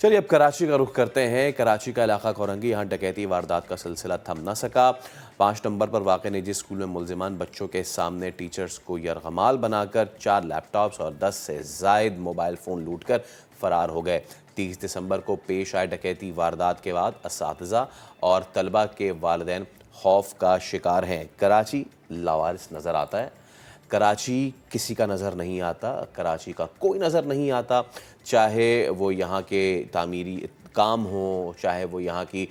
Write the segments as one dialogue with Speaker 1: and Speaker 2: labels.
Speaker 1: چلیے اب کراچی کا رخ کرتے ہیں۔ کراچی کا علاقہ کورنگی، یہاں ڈکیتی واردات کا سلسلہ تھم نہ سکا۔ 5 نمبر پر واقع نجی اسکول میں ملزمان بچوں کے سامنے ٹیچرز کو یرغمال بنا کر 4 لیپ ٹاپس اور 10 سے زائد موبائل فون لوٹ کر فرار ہو گئے۔ 30 دسمبر کو پیش آئے ڈکیتی واردات کے بعد اساتذہ اور طلبہ کے والدین خوف کا شکار ہیں۔ کراچی لاوارث نظر آتا ہے، کراچی کسی کا نظر نہیں آتا، کراچی کا کوئی نظر نہیں آتا، چاہے وہ یہاں کے تعمیری کام ہو، چاہے وہ یہاں کی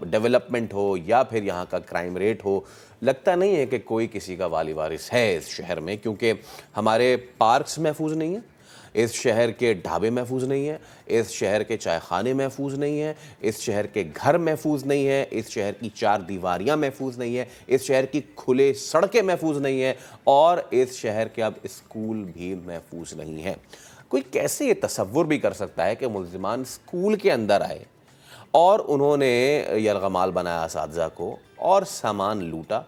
Speaker 1: ڈیولپمنٹ ہو، یا پھر یہاں کا کرائم ریٹ ہو۔ لگتا نہیں ہے کہ کوئی کسی کا والی وارث ہے اس شہر میں، کیونکہ ہمارے پارکس محفوظ نہیں ہیں، اس شہر کے ڈھابے محفوظ نہیں ہیں، اس شہر کے چائے خانے محفوظ نہیں ہیں، اس شہر کے گھر محفوظ نہیں ہیں، اس شہر کی 4 دیواریاں محفوظ نہیں ہیں، اس شہر کی کھلے سڑکیں محفوظ نہیں ہیں، اور اس شہر کے اب اسکول بھی محفوظ نہیں ہیں۔ کوئی کیسے یہ تصور بھی کر سکتا ہے کہ ملزمان اسکول کے اندر آئے اور انہوں نے یرغمال بنایا اساتذہ کو اور سامان لوٹا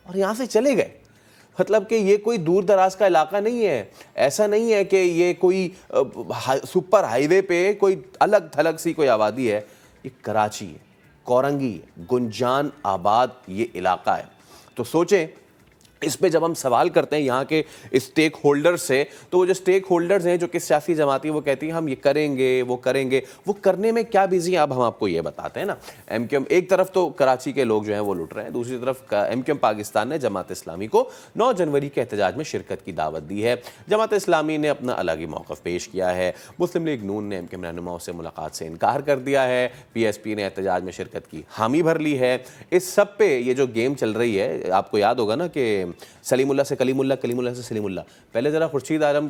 Speaker 1: اور یہاں سے چلے گئے؟ مطلب کہ یہ کوئی دور دراز کا علاقہ نہیں ہے، ایسا نہیں ہے کہ یہ کوئی سپر ہائی وے پہ کوئی الگ تھلگ سی کوئی آبادی ہے۔ یہ کراچی ہے، کورنگی ہے، گنجان آباد یہ علاقہ ہے۔ تو سوچیں، اس پہ جب ہم سوال کرتے ہیں یہاں کے اسٹیک ہولڈر سے، تو وہ جو اسٹیک ہولڈرز ہیں جو کہ سیاسی جماعتی ہیں، وہ کہتی ہیں ہم یہ کریں گے، وہ کریں گے، وہ کرنے میں کیا بزی ہیں اب ہم آپ کو یہ بتاتے ہیں نا۔ ایم کیو ایم ایک طرف تو کراچی کے لوگ جو ہیں وہ لٹ رہے ہیں، دوسری طرف ایم کیو ایم پاکستان نے جماعت اسلامی کو 9 جنوری کے احتجاج میں شرکت کی دعوت دی ہے۔ جماعت اسلامی نے اپنا الگ ہی موقف پیش کیا ہے، مسلم لیگ نون نے ایم کیو ایم رہنماؤں سے ملاقات سے انکار کر دیا ہے، پی ایس پی نے احتجاج میں شرکت کی حامی بھر لی ہے۔ اس سب پہ یہ جو گیم چل رہی ہے، آپ کو یاد ہوگا نا کہ سلیم اللہ سے کلیم اللہ، کلیم اللہ سے سلیم اللہ۔ پہلے ذرا خورشید عالم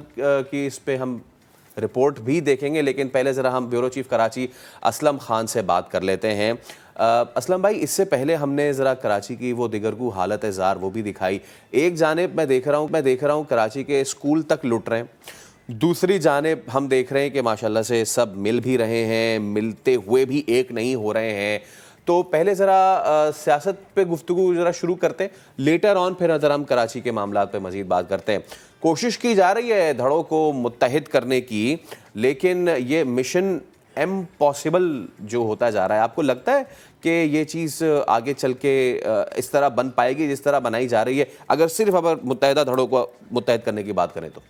Speaker 1: کی اس پہ ہم رپورٹ بھی دیکھیں گے، لیکن پہلے ذرا ہم بیورو چیف کراچی اسلم خان سے بات کر لیتے ہیں۔ اسلم بھائی، اس سے پہلے ہم نے ذرا کراچی کی وہ دگرگو حالت زار وہ بھی دکھائی۔ ایک جانب میں دیکھ رہا ہوں کراچی کے اسکول تک لٹ رہے ہیں، دوسری جانب ہم دیکھ رہے ہیں کہ ماشاءاللہ سے سب مل بھی رہے ہیں، ملتے ہوئے بھی ایک نہیں ہو رہے ہیں۔ تو پہلے ذرا سیاست پہ گفتگو ذرا شروع کرتے ہیں، لیٹر آن پھر ذرا ہم کراچی کے معاملات پہ مزید بات کرتے ہیں۔ کوشش کی جا رہی ہے دھڑوں کو متحد کرنے کی، لیکن یہ مشن امپاسبل جو ہوتا جا رہا ہے، آپ کو لگتا ہے کہ یہ چیز آگے چل کے اس طرح بن پائے گی جس طرح بنائی جا رہی ہے، اگر صرف متحدہ دھڑوں کو متحد کرنے کی بات کریں تو؟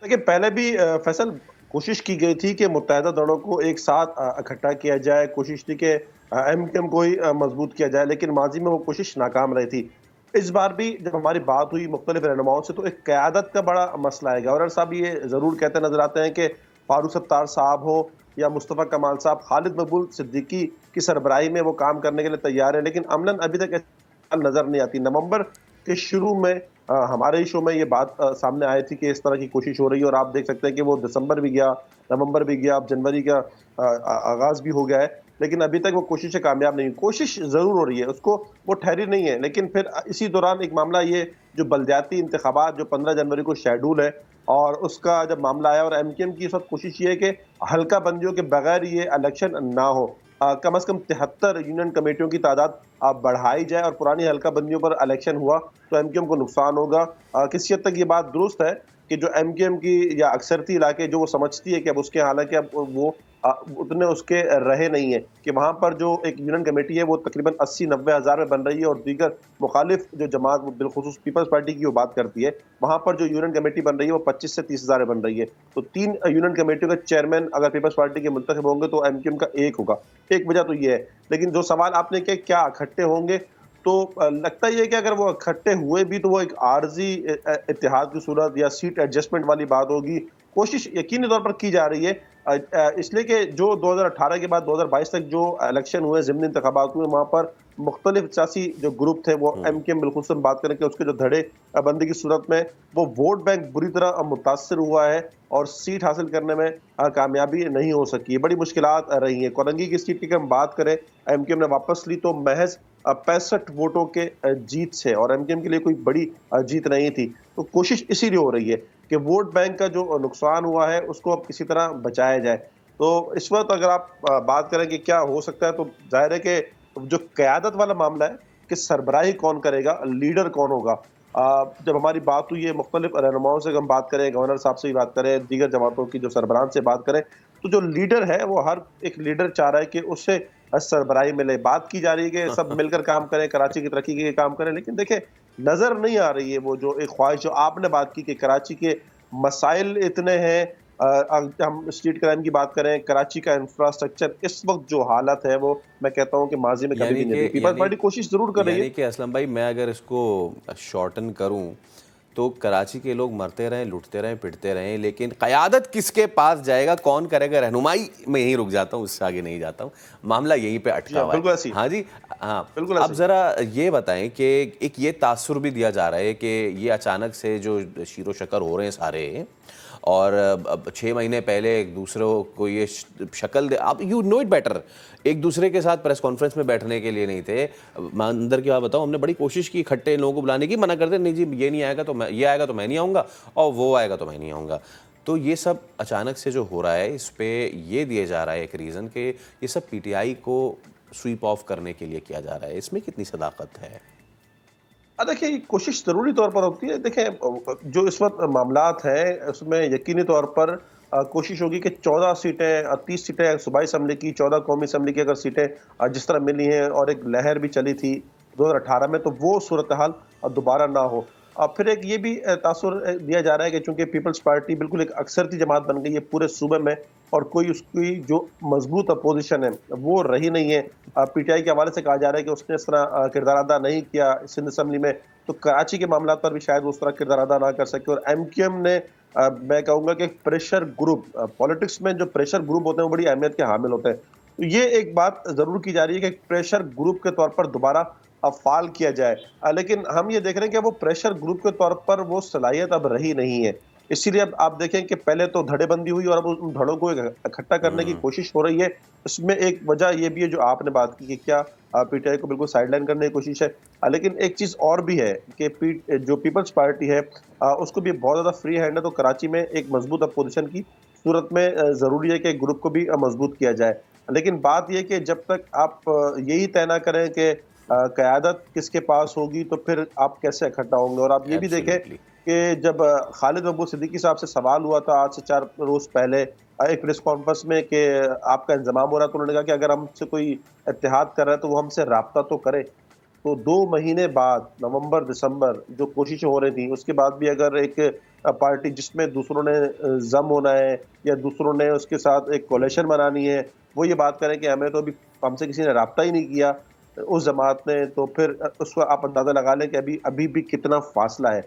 Speaker 2: دیکھیں، پہلے بھی فیصل کوشش کی گئی تھی کہ متحدہ دھڑوں کو ایک ساتھ اکٹھا کیا جائے، کوشش تھی کہ ایم کیو ایم کو ہی مضبوط کیا جائے، لیکن ماضی میں وہ کوشش ناکام رہی تھی۔ اس بار بھی جب ہماری بات ہوئی مختلف رہنماؤں سے، تو ایک قیادت کا بڑا مسئلہ ہے۔ گورنر صاحب یہ ضرور کہتے نظر آتے ہیں کہ فاروق ستار صاحب ہو یا مصطفیٰ کمال صاحب، خالد مقبول صدیقی کی سربراہی میں وہ کام کرنے کے لیے تیار ہیں، لیکن عملاً ابھی تک ایسی نظر نہیں آتی۔ نومبر کے شروع میں ہمارے ہی شو میں یہ بات سامنے آئی تھی کہ اس طرح کی کوشش ہو رہی ہے، اور آپ دیکھ سکتے ہیں کہ وہ دسمبر بھی گیا، نومبر بھی گیا، اب جنوری کا آغاز بھی ہو گیا ہے، لیکن ابھی تک وہ کوششیں کامیاب نہیں ہوئی۔ کوشش ضرور ہو رہی ہے، اس کو وہ ٹھہری نہیں ہے، لیکن پھر اسی دوران ایک معاملہ یہ جو بلدیاتی انتخابات جو 15 جنوری کو شیڈول ہے، اور اس کا جب معاملہ آیا، اور ایم کیو ایم کی اس وقت کوشش یہ ہے کہ حلقہ بندیوں کے بغیر یہ الیکشن نہ ہو، کم از کم 73 یونین کمیٹیوں کی تعداد بڑھائی جائے، اور پرانی حلقہ بندیوں پر الیکشن ہوا تو ایم کیو ایم کو نقصان ہوگا۔ کسی حد تک یہ بات درست ہے کہ جو ایم کیو ایم کی یا اکثرتی علاقے جو وہ سمجھتی ہے کہ اب اس کے، حالانکہ اب وہ اتنے اس کے رہے نہیں ہیں، کہ وہاں پر جو ایک یونین کمیٹی ہے وہ تقریباً 80-90 ہزار میں بن رہی ہے، اور دیگر مخالف جو جماعت بالخصوص پیپلز پارٹی کی وہ بات کرتی ہے، وہاں پر جو یونین کمیٹی بن رہی ہے وہ 25 سے 30 ہزار میں بن رہی ہے۔ تو 3 یونین کمیٹیوں کا چیئرمین اگر پیپلز پارٹی کے منتخب ہوں گے تو ایم کیو ایم کا ایک ہوگا۔ ایک وجہ تو یہ ہے، لیکن جو سوال آپ نے کیا اکٹھے ہوں گے، تو لگتا یہ ہے کہ اگر وہ اکٹھے ہوئے بھی تو وہ ایک عارضی اتحاد کی صورت یا سیٹ ایڈجسٹمنٹ والی بات ہوگی۔ کوشش یقینی طور پر کی جا رہی ہے، اس لیے کہ جو 2018 کے بعد 2022 تک جو الیکشن ہوئے، ضمنی انتخابات ہوئے، وہاں پر مختلف سیاسی جو گروپ تھے، وہ ایم کیو ایم بالخصوص ہم بات کریں کہ اس کے جو دھڑے بندی کی صورت میں وہ ووٹ بینک بری طرح متاثر ہوا ہے، اور سیٹ حاصل کرنے میں کامیابی نہیں ہو سکی ہے، بڑی مشکلات رہی ہیں۔ کورنگی کی سیٹ کی اگر ہم بات کریں، ایم کیو ایم نے واپس لی تو محض 65 ووٹوں کے جیت سے، اور ایم کیو ایم کے لیے کوئی بڑی جیت نہیں تھی۔ تو کوشش اسی لیے ہو رہی ہے کہ ووٹ بینک کا جو نقصان ہوا ہے اس کو اب کسی طرح بچایا جائے۔ تو اس وقت اگر آپ بات کریں کہ کیا ہو سکتا ہے، تو ظاہر ہے کہ جو قیادت والا معاملہ ہے کہ سربراہی کون کرے گا، لیڈر کون ہوگا، جب ہماری بات ہوئی ہے مختلف رہنماؤں سے ہم بات کریں، گورنر صاحب سے بھی بات کریں، دیگر جماعتوں کی جو سربراہان سے بات کریں، تو جو لیڈر ہے وہ ہر ایک لیڈر چاہ رہا ہے کہ اس سے سربراہی ملے، بات کی جا رہی ہے کہ سب مل کر کام کریں، کراچی کی ترقی کے لیے کام کریں، لیکن دیکھیں نظر نہیں آ رہی ہے وہ جو ایک خواہش جو آپ نے بات کی کہ کراچی کے مسائل اتنے ہیں. ہم اسٹریٹ کرائم کی بات کریں، کراچی کا انفراسٹرکچر اس وقت جو حالت ہے وہ میں کہتا ہوں کہ ماضی میں کبھی بھی نہیں تھی. پیپلز پارٹی کوشش ضرور کر رہی ہے.
Speaker 1: یعنی کہ اسلم بھائی میں اگر اس کو شارٹن کروں تو کراچی کے لوگ مرتے رہیں، لٹتے رہیں، پٹتے رہیں، لیکن قیادت کس کے پاس جائے گا، کون کرے گا رہنمائی، میں یہیں رک جاتا ہوں، اس سے آگے نہیں جاتا ہوں. معاملہ یہیں پہ
Speaker 2: جی
Speaker 1: اٹکا
Speaker 2: ہاں،
Speaker 1: ہوا ہے.
Speaker 2: بالکل ایسی
Speaker 1: ہاں جی. ہاں
Speaker 2: بالکل
Speaker 1: اب
Speaker 2: ایسی
Speaker 1: ذرا یہ بتائیں کہ ایک یہ تاثر بھی دیا جا رہا ہے کہ یہ اچانک سے جو شیر و شکر ہو رہے ہیں سارے، اور 6 مہینے پہلے ایک دوسرے کو یہ شکل دے، آپ یو نو اٹ بیٹر، ایک دوسرے کے ساتھ پریس کانفرنس میں بیٹھنے کے لیے نہیں تھے. میں اندر کی بات بتاؤں، ہم نے بڑی کوشش کی اکٹھے لوگوں کو بلانے کی، منع کرتے نہیں جی یہ نہیں آئے گا تو یہ آئے گا تو میں نہیں آؤں گا، اور وہ آئے گا تو میں نہیں آؤں گا. تو یہ سب اچانک سے جو ہو رہا ہے اس پہ یہ دیا جا رہا ہے ایک ریزن کہ یہ سب پی ٹی آئی کو سویپ آف کرنے کے لیے کیا جا رہا ہے. اس میں کتنی صداقت ہے؟
Speaker 2: دیکھیں یہ کوشش ضروری طور پر ہوتی ہے. دیکھیں جو اس وقت معاملات ہیں اس میں یقینی طور پر کوشش ہوگی کہ 14 سیٹیں، 30 سیٹیں صوبائی اسمبلی کی، 14 قومی اسمبلی کی اگر سیٹیں جس طرح ملی ہیں اور ایک لہر بھی چلی تھی 2018 میں، تو وہ صورتحال دوبارہ نہ ہو. پھر ایک یہ بھی تاثر دیا جا رہا ہے کہ چونکہ پیپلز پارٹی بالکل ایک اکثرتی جماعت بن گئی ہے پورے صوبے میں، اور کوئی اس کی جو مضبوط اپوزیشن ہے وہ رہی نہیں ہے. پی ٹی آئی کے حوالے سے کہا جا رہا ہے کہ اس نے اس طرح کردار ادا نہیں کیا سندھ اسمبلی میں، تو کراچی کے معاملات پر بھی شاید اس طرح کردار ادا نہ کر سکے. اور ایم کیو ایم نے میں کہوں گا کہ پریشر گروپ، پالیٹکس میں جو پریشر گروپ ہوتے ہیں وہ بڑی اہمیت کے حامل ہوتے ہیں. تو یہ ایک بات ضرور کی جا رہی ہے کہ پریشر گروپ کے طور پر دوبارہ فعال کیا جائے. لیکن ہم یہ دیکھ رہے ہیں کہ وہ پریشر گروپ کے طور پر وہ صلاحیت اب رہی نہیں ہے. اسی لیے اب آپ دیکھیں کہ پہلے تو دھڑے بندی ہوئی اور اب ان دھڑوں کو اکٹھا کرنے کی کوشش ہو رہی ہے. اس میں ایک وجہ یہ بھی ہے جو آپ نے بات کی کہ کیا پی ٹی آئی کو بالکل سائیڈ لائن کرنے کی کوشش ہے. لیکن ایک چیز اور بھی ہے کہ جو پیپلز پارٹی ہے اس کو بھی بہت زیادہ فری ہینڈ ہے، تو کراچی میں ایک مضبوط اپوزیشن کی صورت میں ضروری ہے کہ گروپ کو بھی مضبوط کیا جائے. لیکن بات یہ کہ جب تک آپ یہی طے نہ کریں کہ قیادت کس کے پاس ہوگی تو پھر آپ کیسے اکٹھا ہوں گے. اور آپ یہ بھی دیکھیں
Speaker 1: ایبسلیوٹلی.
Speaker 2: کہ جب خالد محمود صدیقی صاحب سے سوال ہوا تھا آج سے 4 روز پہلے ایک پریس کانفرنس میں کہ آپ کا انضمام ہو رہا ہے، تو انہوں نے کہا کہ اگر ہم سے کوئی اتحاد کر رہا ہے تو وہ ہم سے رابطہ تو کرے. تو 2 مہینے بعد نومبر دسمبر جو کوششیں ہو رہی تھیں اس کے بعد بھی اگر ایک پارٹی جس میں دوسروں نے ضم ہونا ہے یا دوسروں نے اس کے ساتھ ایک کولیشن بنانی ہے، وہ یہ بات کریں کہ ہمیں تو ابھی ہم سے کسی نے رابطہ ہی نہیں کیا اس جماعت نے، تو پھر اس کو آپ اندازہ لگا لیں کہ ابھی بھی کتنا فاصلہ ہے.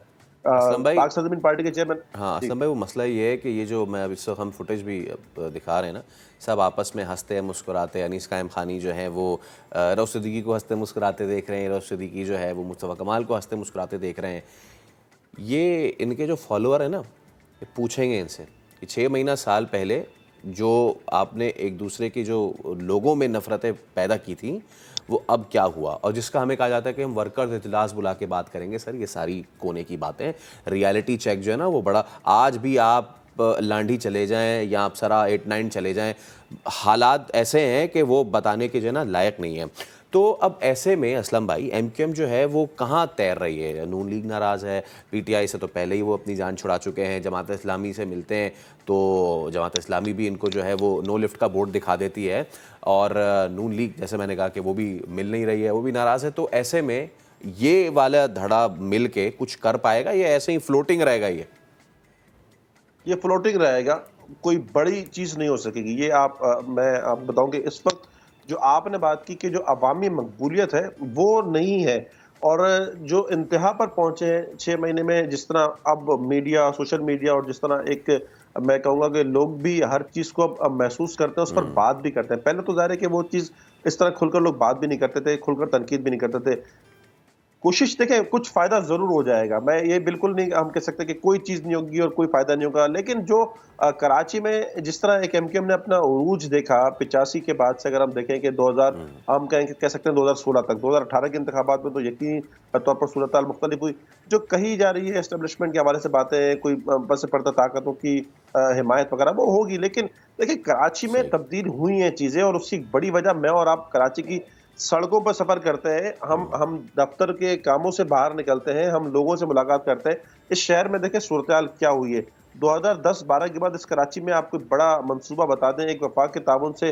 Speaker 1: اسلم بھائی،
Speaker 2: پاک سرزمین پارٹی کے چیئرمین.
Speaker 1: ہاں
Speaker 2: جی
Speaker 1: اسلم بھائی، وہ مسئلہ یہ ہے کہ یہ جو میں اب اس وقت ہم فوٹیج بھی دکھا رہے ہیں نا، سب آپس میں ہنستے ہیں مسکراتے. انیس قائم خانی جو ہیں وہ روف صدیقی کو ہنستے مسکراتے دیکھ رہے ہیں، روف صدیقی جو ہے وہ مصطفیٰ کمال کو ہنستے مسکراتے دیکھ رہے ہیں. یہ ان کے جو فالوور ہیں نا، یہ پوچھیں گے ان سے کہ 6 مہینہ سال پہلے جو آپ نے ایک دوسرے کی جو لوگوں میں نفرتیں پیدا کی تھیں وہ اب کیا ہوا. اور جس کا ہمیں کہا جاتا ہے کہ ہم ورکرز اجلاس بلا کے بات کریں گے. سر یہ ساری کونے کی باتیں، ریالٹی چیک جو ہے نا وہ بڑا، آج بھی آپ لانڈھی چلے جائیں یا اپسرا 8-9 چلے جائیں، حالات ایسے ہیں کہ وہ بتانے کے جو ہے نا لائق نہیں ہیں. تو اب ایسے میں اسلم بھائی ایم کیو ایم جو ہے وہ کہاں تیر رہی ہے؟ نون لیگ ناراض ہے، پی ٹی آئی سے تو پہلے ہی وہ اپنی جان چھڑا چکے ہیں، جماعت اسلامی سے ملتے ہیں تو جماعت اسلامی بھی ان کو جو ہے وہ نو لفٹ کا بورڈ دکھا دیتی ہے، اور نون لیگ جیسے میں نے کہا کہ وہ بھی مل نہیں رہی ہے، وہ بھی ناراض ہے. تو ایسے میں یہ والا دھڑا مل کے کچھ کر پائے گا یا ایسے ہی فلوٹنگ رہے گا؟
Speaker 2: یہ فلوٹنگ رہے گا، کوئی بڑی چیز نہیں ہو سکے گی. یہ میں آپ بتاؤں کہ اس وقت جو آپ نے بات کی کہ جو عوامی مقبولیت ہے وہ نہیں ہے، اور جو انتہا پر پہنچے ہیں 6 مہینے میں، جس طرح اب میڈیا، سوشل میڈیا، اور جس طرح ایک میں کہوں گا کہ لوگ بھی ہر چیز کو اب محسوس کرتے ہیں، اس پر بات بھی کرتے ہیں. پہلے تو ظاہر ہے کہ وہ چیز اس طرح کھل کر لوگ بات بھی نہیں کرتے تھے، کھل کر تنقید بھی نہیں کرتے تھے. کوشش دیکھیں کچھ فائدہ ضرور ہو جائے گا، میں یہ بالکل نہیں ہم کہہ سکتے کہ کوئی چیز نہیں ہوگی اور کوئی فائدہ نہیں ہوگا. لیکن جو کراچی میں جس طرح ایک ایم کیو ایم نے اپنا عروج دیکھا 85 کے بعد سے، اگر ہم دیکھیں کہ 2000 ہم کہہ سکتے ہیں 2016 تک، 2018 کے انتخابات میں تو یقینی طور پر صورتحال مختلف ہوئی. جو کہی جا رہی ہے اسٹیبلشمنٹ کے حوالے سے باتیں، کوئی بس پردہ طاقتوں کی حمایت وغیرہ، وہ ہوگی. لیکن دیکھیں کراچی میں
Speaker 1: صحیح.
Speaker 2: تبدیل ہوئی ہیں چیزیں، اور اس کی بڑی وجہ میں اور آپ کراچی کی سڑکوں پر سفر کرتے ہیں، ہم دفتر کے کاموں سے باہر نکلتے ہیں، ہم لوگوں سے ملاقات کرتے ہیں۔ اس شہر میں دیکھیں صورتحال کیا ہوئی ہے۔ 2010-12 کے بعد اس کراچی میں آپ کو بڑا منصوبہ بتا دیں، ایک وفاق کے تعاون سے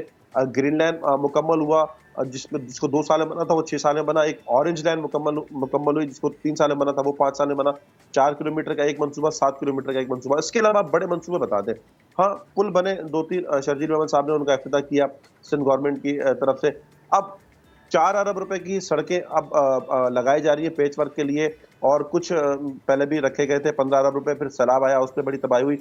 Speaker 2: گرین لائن مکمل ہوا، جس کو 2 سال میں بنا تھا وہ 6 سال میں بنا۔ ایک اورنج لائن مکمل ہوئی، جس کو 3 سال میں بنا تھا وہ 5 سال میں بنا۔ 4 کلومیٹر کا ایک منصوبہ، 7 کلومیٹر کا ایک منصوبہ۔ اس کے علاوہ آپ بڑے منصوبے بتا دیں۔ ہاں، پل بنے 2-3، شرجیل محمد صاحب نے ان کا افتتاح کیا سندھ گورنمنٹ کی طرف سے۔ اب 4 ارب روپے کی سڑکیں اب لگائی جا رہی ہے پیچ ورک کے لیے، اور کچھ پہلے بھی رکھے گئے تھے 15 ارب روپے، پھر سیلاب آیا، اس پہ بڑی تباہی ہوئی۔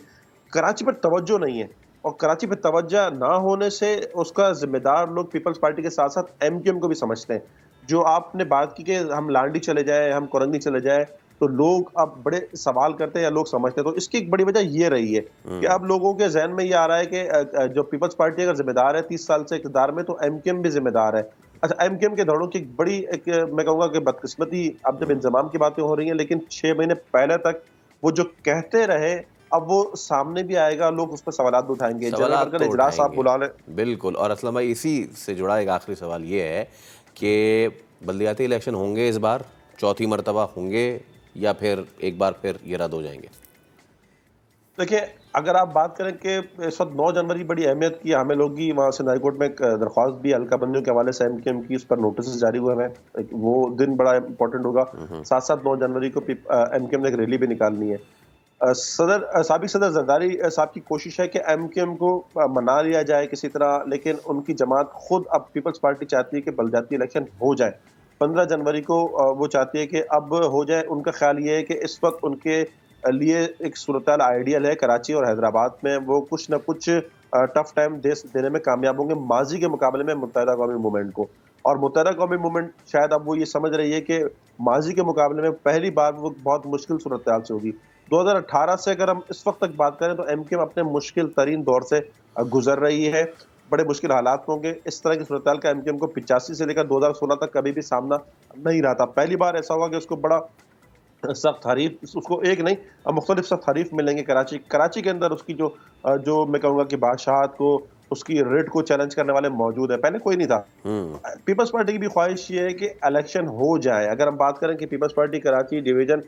Speaker 2: کراچی پر توجہ نہیں ہے، اور کراچی پہ توجہ نہ ہونے سے اس کا ذمہ دار لوگ پیپلز پارٹی کے ساتھ ساتھ ایم کیو ایم کو بھی سمجھتے ہیں۔ جو آپ نے بات کی کہ ہم لانڈی چلے جائیں، ہم کورنگی چلے جائیں، تو لوگ اب بڑے سوال کرتے ہیں یا لوگ سمجھتے ہیں۔ تو اس کی ایک بڑی وجہ یہ رہی ہے کہ اب لوگوں کے ذہن میں یہ آ رہا ہے کہ جو پیپلز پارٹی اگر ذمہ دار ہے 30 سال سے اقتدار میں، تو ایم کیو ایم بھی ذمہ دار ہے۔ اچھا، ایم کیو ایم کے دھڑوں کی ایک بڑی میں کہوں گا کہ بدقسمتی، اب جب انضمام کی باتیں ہو رہی ہیں، لیکن 6 مہینے پہلے تک وہ جو کہتے رہے اب وہ سامنے بھی آئے گا، لوگ اس پہ سوالات بھی اٹھائیں گے۔ جنرل
Speaker 1: سوالات
Speaker 2: ورکر
Speaker 1: تو
Speaker 2: اجلاس
Speaker 1: اٹھائیں
Speaker 2: آپ
Speaker 1: گے
Speaker 2: بلا لیں۔
Speaker 1: بالکل۔ اور اسلم بھائی، اسی سے جڑا ایک آخری سوال یہ ہے کہ بلدیاتی الیکشن ہوں گے اس بار، چوتھی مرتبہ ہوں گے، یا پھر ایک بار پھر یہ رد ہو جائیں گے؟
Speaker 2: دیکھیں، اگر آپ بات کریں کہ اس وقت 9 جنوری بڑی اہمیت کی حامل ہوگی، وہاں سے ہائی کورٹ میں ایک درخواست بھی حلقہ بندیوں کے حوالے سے ایم کیو ایم کی، اس پر نوٹسز جاری ہوئے ہیں، وہ دن بڑا امپورٹنٹ ہوگا۔ ساتھ ساتھ 9 جنوری کو ایم کیو ایم نے ایک ریلی بھی نکالنی ہے۔ سابق صدر زرداری صاحب کی کوشش ہے کہ ایم کیو ایم کو منا لیا جائے کسی طرح، لیکن ان کی جماعت خود اب پیپلز پارٹی چاہتی ہے کہ بلدیاتی الیکشن ہو جائے 15 جنوری کو۔ وہ چاہتی ہے کہ اب ہو جائے۔ ان کا خیال یہ ہے کہ اس وقت ان کے لیے ایک صورتحال آئیڈیل ہے کراچی اور حیدرآباد میں، وہ کچھ نہ کچھ ٹف ٹائم دینے میں کامیاب ہوں گے ماضی کے مقابلے میں متحدہ قومی موومنٹ کو۔ اور متحدہ قومی موومنٹ شاید اب وہ یہ سمجھ رہی ہے کہ ماضی کے مقابلے میں پہلی بار وہ بہت مشکل صورتحال سے ہوگی۔ 2018 سے اگر ہم اس وقت تک بات کریں تو ایم کیو ایم اپنے مشکل ترین دور سے گزر رہی ہے، بڑے مشکل حالات ہوں گے۔ اس طرح کی صورتحال کا ایم کیو ایم کو 85 سے لے کر 2016 تک کبھی بھی سامنا نہیں رہا تھا۔ پہلی بار ایسا ہوا کہ اس کو بڑا سخت حریف، اس کو ایک نہیں مختلف سخت حریف ملیں گے کراچی کے اندر۔ اس کی جو میں کہوں گا کہ بادشاہت کو، اس کی ریٹ کو چیلنج کرنے والے موجود ہیں، پہلے کوئی نہیں تھا۔ پیپلز پارٹی کی بھی خواہش یہ ہے کہ الیکشن ہو جائے۔ اگر ہم بات کریں کہ پیپلز پارٹی کراچی ڈویژن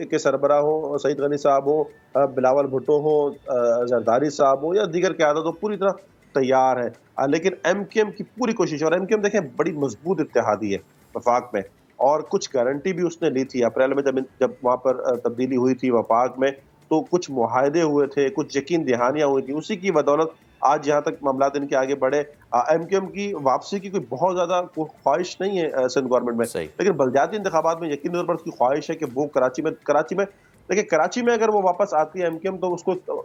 Speaker 2: کے سربراہ ہوں، سعید غنی صاحب ہوں، بلاول بھٹو ہوں، زرداری صاحب ہوں، یا دیگر قیادت ہو، پوری طرح تیار ہے۔ لیکن ایم کیو ایم کی پوری کوشش ہے، اور ایم کیو ایم دیکھیں بڑی مضبوط اتحادی ہے وفاق میں، اور کچھ گارنٹی بھی اس نے لی تھی اپریل میں جب وہاں پر تبدیلی ہوئی تھی وفاق میں، تو کچھ معاہدے ہوئے تھے، کچھ یقین دہانیاں ہوئی تھی، اسی کی بدولت آج یہاں تک معاملات ان کے آگے بڑھے۔ ایم کیو ایم کی واپسی کی کوئی بہت زیادہ خواہش نہیں ہے سندھ گورنمنٹ میں،
Speaker 1: صحیح۔
Speaker 2: لیکن بلدیاتی انتخابات میں یقینی طور پر اس کی خواہش ہے کہ وہ کراچی میں دیکھیں، کراچی میں اگر وہ واپس آتی ہے ایم کیو ایم، تو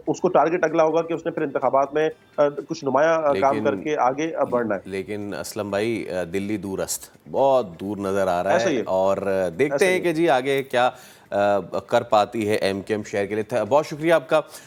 Speaker 2: اس کو ٹارگٹ اگلا ہوگا کہ اس نے پھر انتخابات میں کچھ نمایاں کام کر کے آگے بڑھنا ہے۔
Speaker 1: لیکن اسلم بھائی، دلی دور است، بہت دور نظر آ رہا
Speaker 2: ایسا
Speaker 1: ہے،
Speaker 2: ہی ہے،
Speaker 1: اور دیکھتے
Speaker 2: ایسا ہی
Speaker 1: ہیں
Speaker 2: ہے۔
Speaker 1: کہ جی آگے کیا کر پاتی ہے ایم کیو ایم شہر کے لیے۔ بہت شکریہ آپ کا